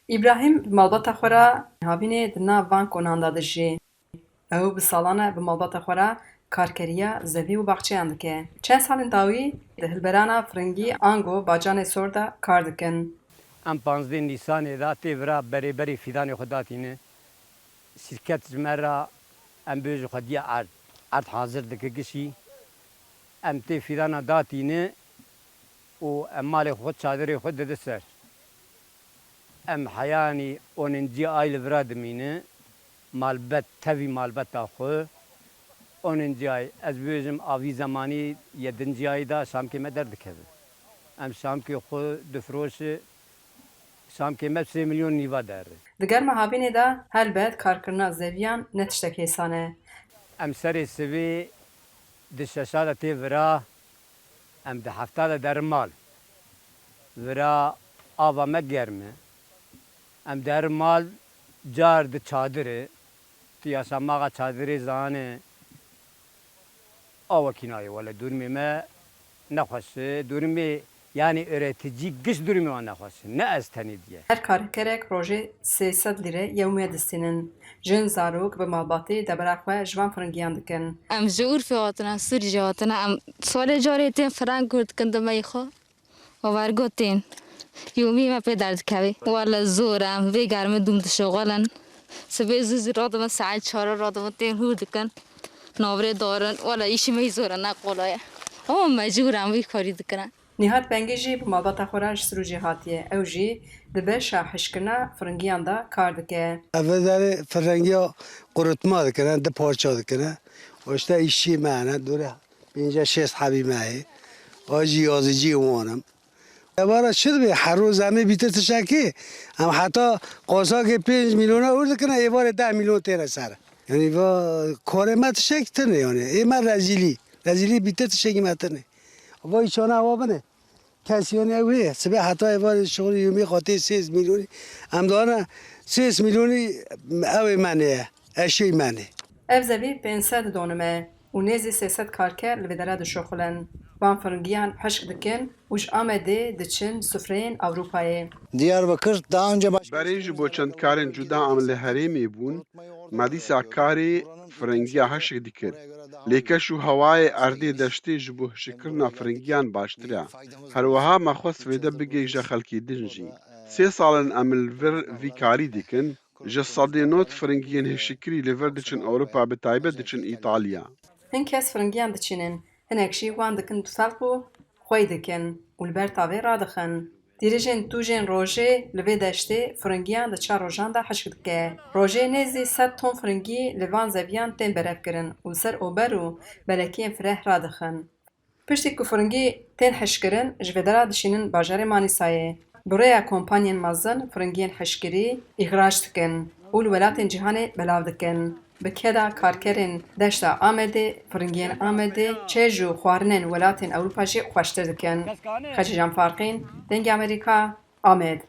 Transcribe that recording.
İbrahim bi malbata xwe re havînê di nav van konan de dijî. Ew bi salan e bi malbata xwe re karkeriya zevî û baxçeyan dike. Çend salên dawî di hilberana Firingî Ango bacanê Sor de kar dikin. Em 15 Nîsanê de tê vira berêberî fîdanê xwe datîne. Sîrket ji me re em bêjî xwediya erd. Erd hazir dike gişî. Em tê fîdana datîne û em malê xwe çadırê xwe dide ser. Em heyanî onîncî ay li vira dimîne. Malbet tevî malbeta xwe. Onîncî ay ez bêjim avî zemanî yedincî ayî da şamkê me derdikeve. Em şamkê xwe difirôşe şamkê me 3 milyon nîva derê. Di germa havînê de helbet karkirina zeviyan ne tiştek hêsan e. Em serê sivê di şeşa de tê vira, em di hefta de derin mal. Vira ava me germ e. Em derin mal car di çadırê, tu yaşamağa çadırê zanê avekî nayê wele durmê me nexweş e. Durmê yani öğretici giş durmê wan nexweş e. Ne ez tenê diye. Her karkerek rojê 300 lîre yewmê distînin. Jin zarok bi malbatê debera xwe ji van Firingiyan dikin. Em ji Urfê hatine, Sûrî hatine, em salê carê tên fireng gur dikin di meyê xwe. Wergotên yomî me pê derdikevê. Wele zor em vê germê dûm dişexwelin. Sibê zû zî radime saet 4 radime tên hûr dikin. Navrê darin, wele îşî me zor e ne qolay e. Ama mecbûr em vî karî dikin. Nihat Bengî jî bi malbata xwe re ji Sirûcê hatiye. Ew jî di beşa hişkirina Firingiyan de kar dike. Evvelleri Firengiya kurutma dikine, de parça dikine. O işte işçi mene, dure 5-6 habimeyê. Acı yazıcı wanım. Evara şud be her roz emi bitir tişaki. Am hatta qasaki 5 milyona ur dikine, evara 10 milyon tere ser. Yani va karemet şektine yani. Ema rezili bitir tişaki metine. Vay çana hava bane. Kesiyonu evye. Sebe hatta evara şoğlu yumi qati 6 milyoni. Am dana 6 milyoni ev mane. Eşi mane. Ev zevî 500 donime û nêzî 300 karker li vê dere dişoxilin. Van Firingiyan hişk dikin û ji Amedê diçin sufreyên Ewropayê. Diyarbakır daha önce Berê ji bo çend karên cuda em li herêmê bûn, medîsa karê Firingiya hişk dikir. Lêkeş û hewayê erdê deştê ji bo hişkkirina Firingiyan baştir e. Herwiha me xwest vê de bigêje xelkê din jî. 3 salin em li vir vî karî dikin, ji sedê not Firingiyên hişkkirî li vir diçin Ewropa bi taybet diçin Îtalya. Hin kes Firingiyan diçînin. Hinek jî wan dikin du felq û xwe dikin û li ber tavê radixin. Dirêjên tûjên rojê li vê deştê Firingiyan di 4 rojan de hişk dike. Rojê nêzî 100 ton firingî li van zeviyan tên berevkirin û ser ober û belekiyên fireh radixin. Piştî ku firingî tên hişkirin, ji vê dera dişînin bajarê Manîsayê. Bi rêya kompanyên mezin firingiyên hişkirî îxrac dikin û li welatên cîhanê belav dikin. Bi keda karkerên deşta Amedê, firingiyên Amedê, çêj û xwarinên welatên Ewropa jî xweştir dikin. Xecî Canfarqîn, Dengê Amerîka, Amed.